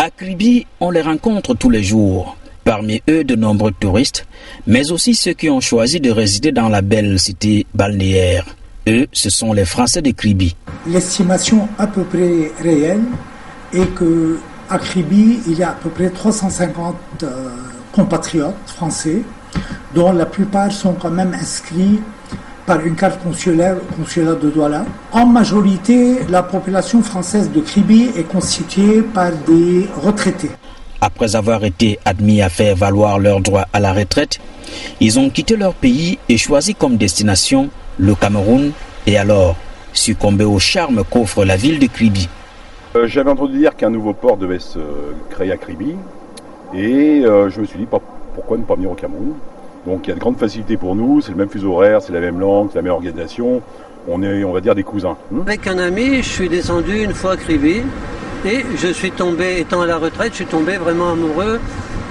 À Kribi, on les rencontre tous les jours. Parmi eux, de nombreux touristes, mais aussi ceux qui ont choisi de résider dans la belle cité balnéaire. Eux, ce sont les Français de Kribi. L'estimation à peu près réelle est qu'à Kribi, il y a à peu près 350 compatriotes français, dont la plupart sont quand même inscrits par une carte consulaire au consulat de Douala. En majorité, la population française de Kribi est constituée par des retraités. Après avoir été admis à faire valoir leurs droits à la retraite, ils ont quitté leur pays et choisi comme destination le Cameroun et alors succombé au charme qu'offre la ville de Kribi. J'avais entendu dire qu'un nouveau port devait se créer à Kribi et je me suis dit pourquoi ne pas venir au Cameroun. Donc il y a de grandes facilités pour nous, c'est le même fuseau horaire, c'est la même langue, c'est la même organisation, on est, on va dire, des cousins. Avec un ami, je suis descendu une fois à Kribi et je suis tombé, étant à la retraite, je suis tombé vraiment amoureux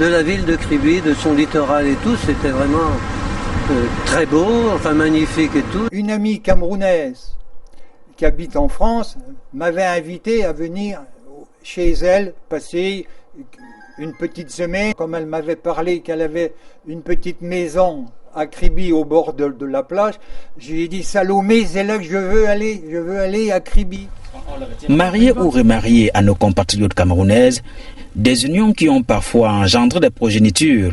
de la ville de Kribi, de son littoral et tout, c'était vraiment très beau, enfin magnifique et tout. Une amie camerounaise qui habite en France m'avait invité à venir chez elle passer une petite semaine. Comme elle m'avait parlé qu'elle avait une petite maison à Kribi au bord de la plage, j'ai dit Salomé, c'est là que je veux aller à Kribi. Mariés ou remariés à nos compatriotes camerounaises, des unions qui ont parfois engendré des progénitures.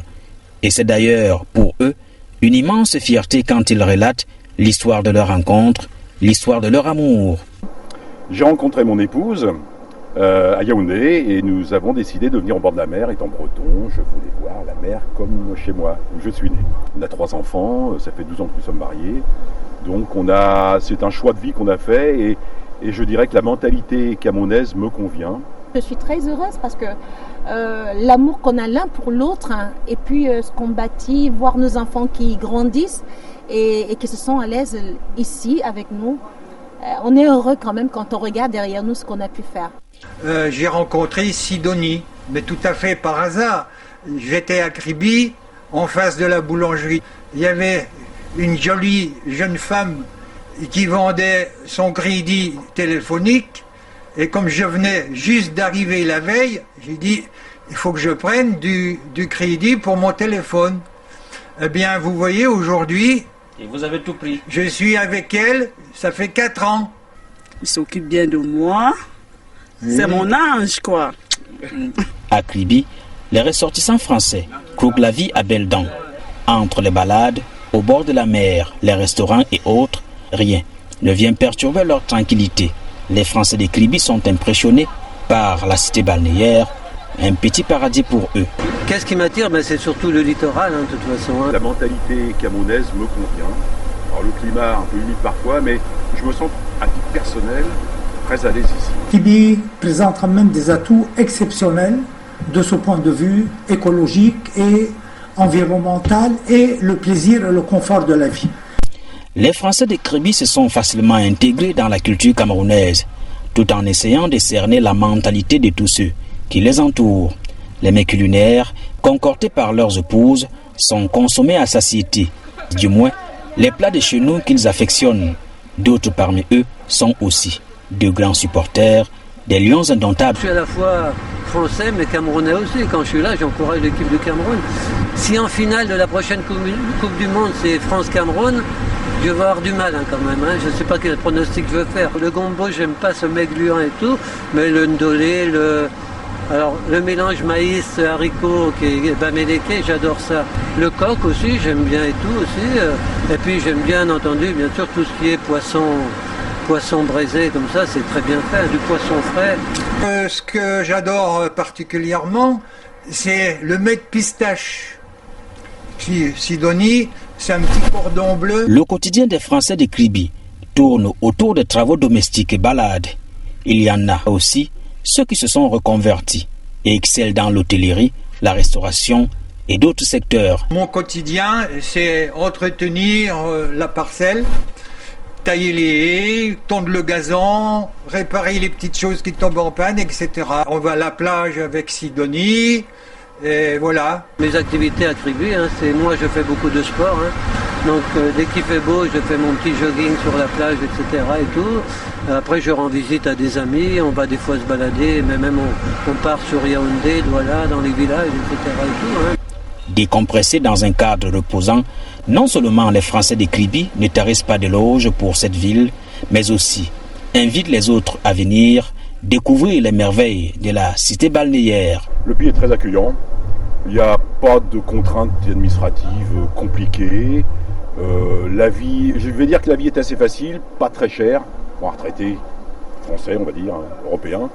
Et c'est d'ailleurs pour eux une immense fierté quand ils relatent l'histoire de leur rencontre, l'histoire de leur amour. J'ai rencontré mon épouse à Yaoundé et nous avons décidé de venir au bord de la mer. Étant breton, je voulais voir la mer comme chez moi, où je suis né. On a 3 enfants, ça fait 12 ans que nous sommes mariés. Donc c'est un choix de vie qu'on a fait et je dirais que la mentalité camerounaise me convient. Je suis très heureuse parce que l'amour qu'on a l'un pour l'autre, hein, et puis ce qu'on bâtit, voir nos enfants qui grandissent et qui se sont à l'aise ici avec nous. On est heureux quand même quand on regarde derrière nous ce qu'on a pu faire. J'ai rencontré Sidonie, mais tout à fait par hasard. J'étais à Kribi, en face de la boulangerie. Il y avait une jolie jeune femme qui vendait son crédit téléphonique. Et comme je venais juste d'arriver la veille, j'ai dit, il faut que je prenne du crédit pour mon téléphone. Eh bien, vous voyez, aujourd'hui, et vous avez tout pris. Je suis avec elle, ça fait 4 ans. Il s'occupe bien de moi. Oui. C'est mon ange, quoi. À Kribi, les ressortissants français croquent la vie à belles dents. Entre les balades, au bord de la mer, les restaurants et autres, rien ne vient perturber leur tranquillité. Les Français de Kribi sont impressionnés par la cité balnéaire, un petit paradis pour eux. Qu'est-ce qui m'attire? C'est surtout le littoral, de toute façon. La mentalité camerounaise me convient. Alors le climat un peu humide parfois, mais je me sens à titre personnel très à l'aise ici. Kribi présente quand même des atouts exceptionnels de ce point de vue écologique et environnemental et le plaisir et le confort de la vie. Les Français de Kribi se sont facilement intégrés dans la culture camerounaise, tout en essayant de cerner la mentalité de tous ceux qui les entourent. Les mets culinaires, concoctés par leurs épouses, sont consommés à satiété. Du moins, les plats de chez nous qu'ils affectionnent. D'autres parmi eux sont aussi de grands supporters des Lions indomptables. Je suis à la fois français mais camerounais aussi. Quand je suis là, j'encourage l'équipe du Cameroun. Si en finale de la prochaine Coupe du Monde, c'est France-Cameroun, je vais avoir du mal quand même. Je ne sais pas quel pronostic je veux faire. Le gombo, j'aime pas ce maigluant et tout, mais le ndolé, alors le mélange maïs, haricot qui est baméléké, j'adore ça. Le coq aussi, j'aime bien et tout aussi. Et puis j'aime bien entendu, bien sûr, tout ce qui est poisson braisé comme ça, c'est très bien fait, du poisson frais. Ce que j'adore particulièrement, c'est le mets de pistache. Sidonie, c'est un petit cordon bleu. Le quotidien des Français de Kribi tourne autour des travaux domestiques et balades. Il y en a aussi ceux qui se sont reconvertis et excellent dans l'hôtellerie, la restauration et d'autres secteurs. Mon quotidien, c'est entretenir la parcelle, tailler les haies, tondre le gazon, réparer les petites choses qui tombent en panne, etc. On va à la plage avec Sidonie, et voilà. Mes activités à Kribi, moi je fais beaucoup de sport. Donc dès qu'il fait beau, je fais mon petit jogging sur la plage, etc. et tout. Après, je rends visite à des amis, on va des fois se balader, mais même on part sur Yaoundé, Douala, dans les villages, etc. et tout. Hein. Décompressés dans un cadre reposant, non seulement les Français de Kribi ne tarissent pas d'éloges pour cette ville, mais aussi invitent les autres à venir découvrir les merveilles de la cité balnéaire. Le pays est très accueillant, il n'y a pas de contraintes administratives compliquées. La vie, je vais dire que la vie est assez facile, pas très chère, pour un retraité français, on va dire, européen.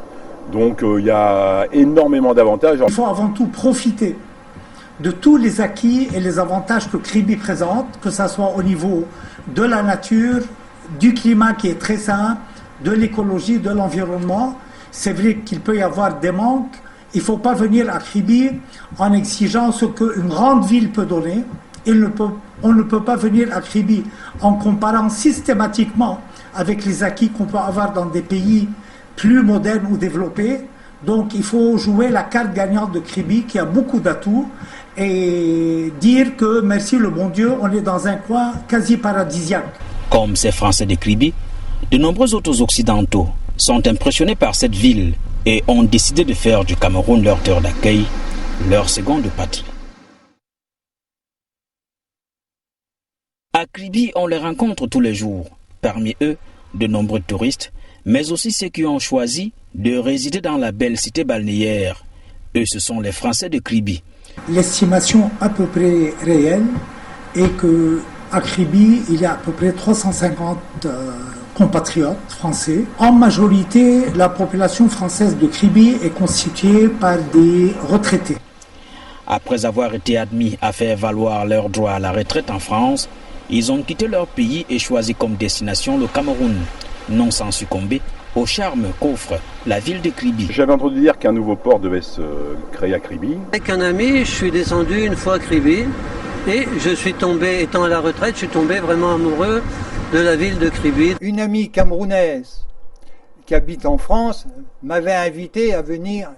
Donc il y a énormément d'avantages. Il faut avant tout profiter de tous les acquis et les avantages que Kribi présente, que ce soit au niveau de la nature, du climat qui est très sain, de l'écologie, de l'environnement. C'est vrai qu'il peut y avoir des manques. Il ne faut pas venir à Kribi en exigeant ce qu'une grande ville peut donner. On ne peut pas venir à Kribi en comparant systématiquement avec les acquis qu'on peut avoir dans des pays plus modernes ou développés. Donc il faut jouer la carte gagnante de Kribi qui a beaucoup d'atouts et dire que merci le bon Dieu, on est dans un coin quasi paradisiaque. Comme ces Français de Kribi, de nombreux autres Occidentaux sont impressionnés par cette ville et ont décidé de faire du Cameroun leur terre d'accueil, leur seconde patrie. À Kribi, on les rencontre tous les jours. Parmi eux, de nombreux touristes, mais aussi ceux qui ont choisi de résider dans la belle cité balnéaire. Eux, ce sont les Français de Kribi. L'estimation à peu près réelle est qu'à Kribi, il y a à peu près 350 compatriotes français. En majorité, la population française de Kribi est constituée par des retraités. Après avoir été admis à faire valoir leur droit à la retraite en France, ils ont quitté leur pays et choisi comme destination le Cameroun, non sans succomber au charme qu'offre la ville de Kribi. J'avais entendu dire qu'un nouveau port devait se créer à Kribi. Avec un ami, je suis descendu une fois à Kribi et je suis tombé, étant à la retraite, je suis tombé vraiment amoureux de la ville de Kribi. Une amie camerounaise qui habite en France m'avait invité à venir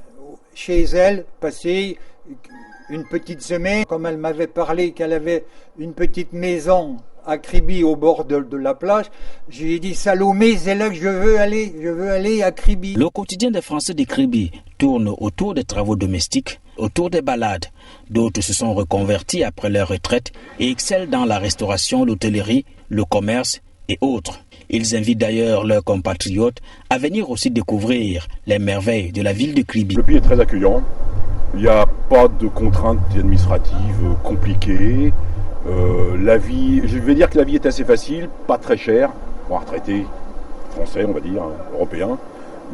chez elle passer une petite semaine. Comme elle m'avait parlé qu'elle avait une petite maison à Kribi au bord de la plage, je lui ai dit Salomé, c'est là que je veux aller à Kribi. Le quotidien des Français de Kribi tourne autour des travaux domestiques, autour des balades. D'autres se sont reconvertis après leur retraite et excellent dans la restauration, l'hôtellerie, le commerce et autres. Ils invitent d'ailleurs leurs compatriotes à venir aussi découvrir les merveilles de la ville de Kribi. Le pays est très accueillant, il n'y a pas de contraintes administratives compliquées. La vie, je vais dire que la vie est assez facile, pas très chère, pour un retraité français, on va dire, européen.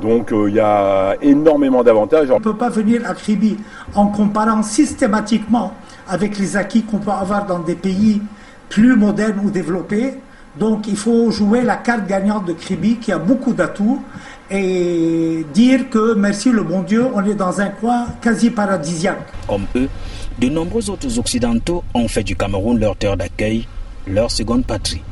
Donc il y a énormément d'avantages. On ne peut pas venir à Kribi en comparant systématiquement avec les acquis qu'on peut avoir dans des pays plus modernes ou développés. Donc il faut jouer la carte gagnante de Kribi qui a beaucoup d'atouts et dire que merci le bon Dieu, on est dans un coin quasi paradisiaque. Comme eux, de nombreux autres Occidentaux ont fait du Cameroun leur terre d'accueil, leur seconde patrie.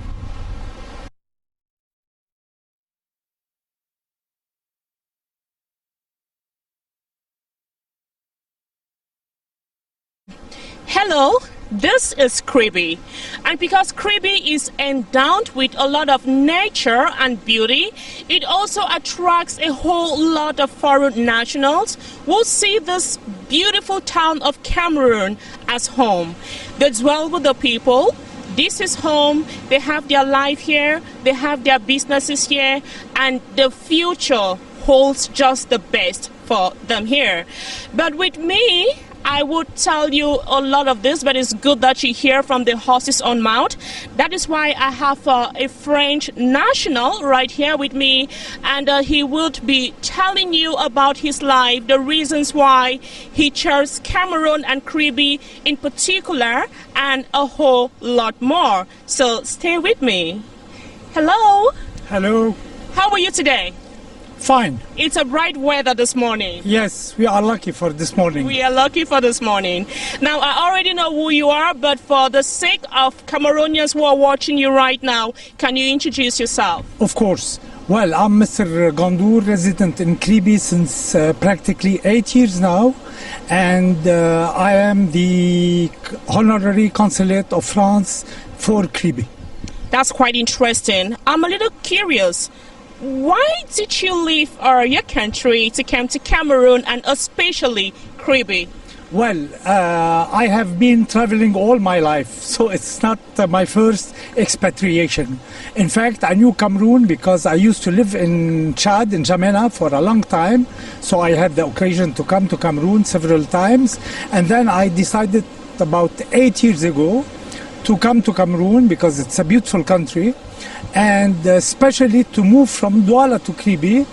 Hello, this is Kribi, and because Kribi is endowed with a lot of nature and beauty, it also attracts a whole lot of foreign nationals who see this beautiful town of Cameroon as home. They dwell with the people. This is home. They have their life here. They have their businesses here, and the future holds just the best for them here. But with me, I would tell you a lot of this, but it's good that you hear from the horse's own mouth. That is why I have a French national right here with me, and he would be telling you about his life, the reasons why he chose Cameroon and Kribi in particular, and a whole lot more. So stay with me. Hello. Hello. How are you today? Fine. It's a bright weather this morning. Yes, we are lucky for this morning. We are lucky for this morning. Now, I already know who you are, but for the sake of Cameroonians who are watching you right now, can you introduce yourself? Of course. Well, I'm Mr. Gandour, resident in Kribi since practically 8 years now, and I am the honorary consulate of France for Kribi. That's quite interesting. I'm a little curious. Why did you leave your country to come to Cameroon and especially Kribi? Well, I have been traveling all my life, so it's not my first expatriation. In fact, I knew Cameroon because I used to live in Chad, in Jamena, for a long time. So I had the occasion to come to Cameroon several times. And then I decided about 8 years ago to come to Cameroon because it's a beautiful country. And especially to move from Douala to Kribi,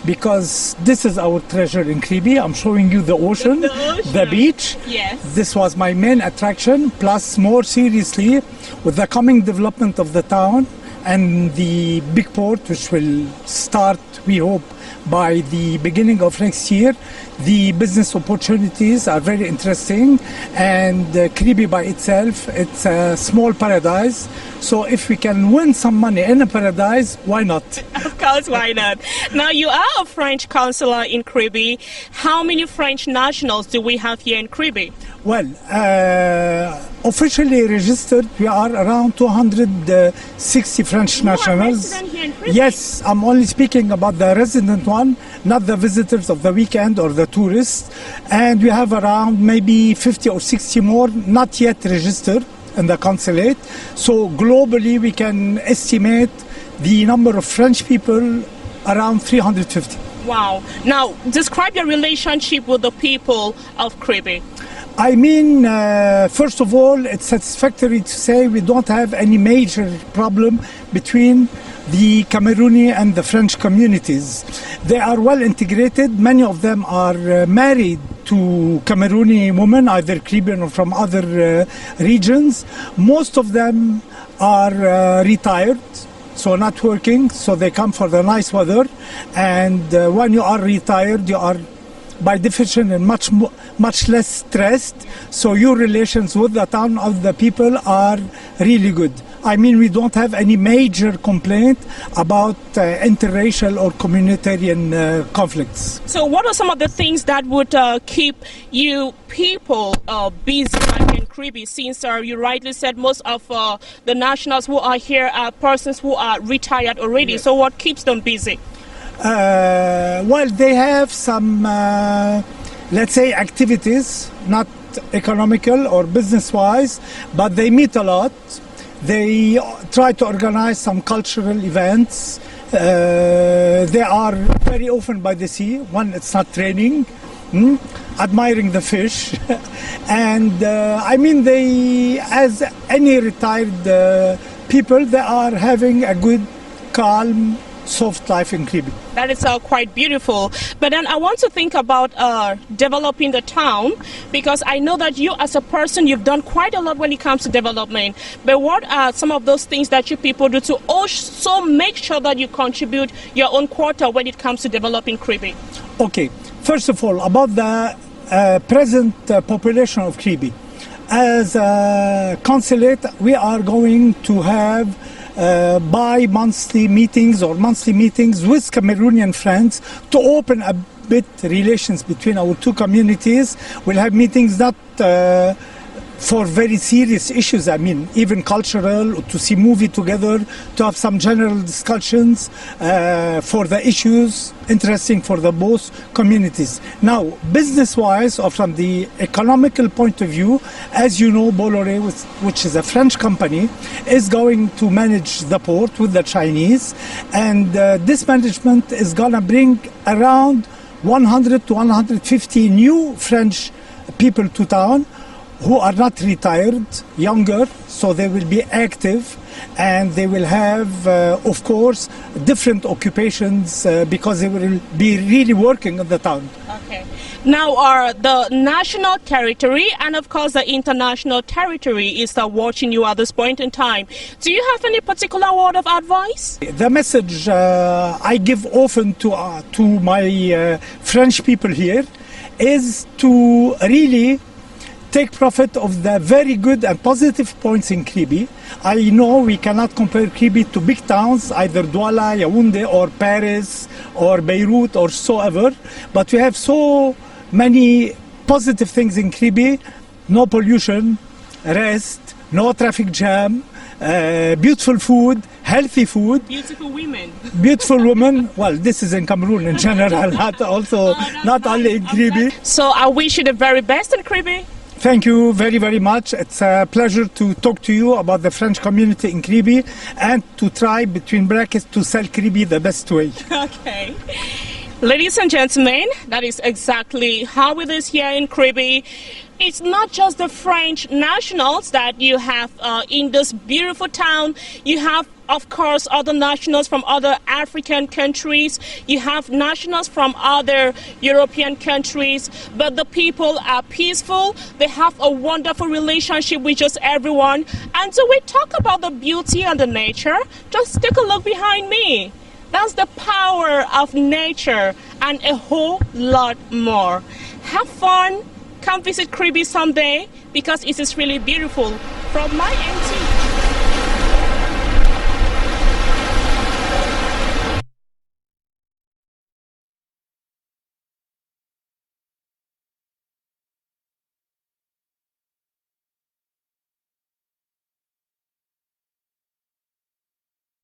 because this is our treasure in Kribi. I'm showing you the ocean, the beach. Yes. This was my main attraction, plus more seriously, with the coming development of the town and the big port, which will start, we hope, by the beginning of next year. The business opportunities are very interesting, and Kribi by itself, it's a small paradise. So if we can win some money in a paradise, why not? Of course, why not? Now, you are a French consular in Kribi. How many French nationals do we have here in Kribi? Well, officially registered, we are around 260 French nationals. Here in Kribi? Yes, I'm only speaking about the resident one, not the visitors of the weekend or the tourists. And we have around maybe 50 or 60 more not yet registered in the consulate. So globally, we can estimate the number of French people around 350. Wow. Now, describe your relationship with the people of Kribi. I mean, first of all, it's satisfactory to say we don't have any major problem between the Camerooni and the French communities. They are well integrated. Many of them are married to Camerooni women, either Caribbean or from other regions. Most of them are retired, so not working, so they come for the nice weather. And when you are retired, you are by definition and much less stressed, so your relations with the town of the people are really good. I mean, we don't have any major complaint about interracial or communitarian conflicts. So what are some of the things that would keep you people busy in Kribi, since you rightly said most of the nationals who are here are persons who are retired already, yes. So what keeps them busy? Well, they have some, let's say, activities, not economical or business-wise, but they meet a lot. They try to organize some cultural events. They are very often by the sea. One, it's not raining, admiring the fish. And I mean, they, as any retired people, they are having a good, calm, soft life in Kribi. That is quite beautiful. But then I want to think about developing the town, because I know that you as a person, you've done quite a lot when it comes to development. But what are some of those things that you people do to also make sure that you contribute your own quota when it comes to developing Kribi? Okay, first of all, about the present population of Kribi. As a consulate, we are going to have bi-monthly meetings or monthly meetings with Cameroonian friends to open a bit relations between our two communities. We'll have meetings not for very serious issues, I mean, even cultural, to see movie together, to have some general discussions for the issues interesting for the both communities. Now, business-wise, or from the economical point of view, as you know, Bolloré, which is a French company, is going to manage the port with the Chinese, and this management is going to bring around 100 to 150 new French people to town, who are not retired, younger, so they will be active, and they will have, of course, different occupations because they will be really working in the town. Okay. Now, the national territory and, of course, the international territory is watching you at this point in time. Do you have any particular word of advice? The message I give often to my French people here is to really take profit of the very good and positive points in Kribi. I know we cannot compare Kribi to big towns, either Douala, Yaoundé, or Paris, or Beirut, or so ever, but we have so many positive things in Kribi: no pollution, rest, no traffic jam, beautiful food, healthy food. Beautiful women. Beautiful women. Well, this is in Cameroon in general, not only in Kribi. So I wish you the very best in Kribi. Thank you very, very much. It's a pleasure to talk to you about the French community in Kribi and to try, between brackets, to sell Kribi the best way. Okay. Ladies and gentlemen, that is exactly how it is here in Kribi. It's not just the French nationals that you have in this beautiful town. You have, of course, other nationals from other African countries. You have nationals from other European countries. But the people are peaceful. They have a wonderful relationship with just everyone. And so we talk about the beauty and the nature. Just take a look behind me. That's the power of nature and a whole lot more. Have fun. Come visit Kribi someday because it is really beautiful. From my end to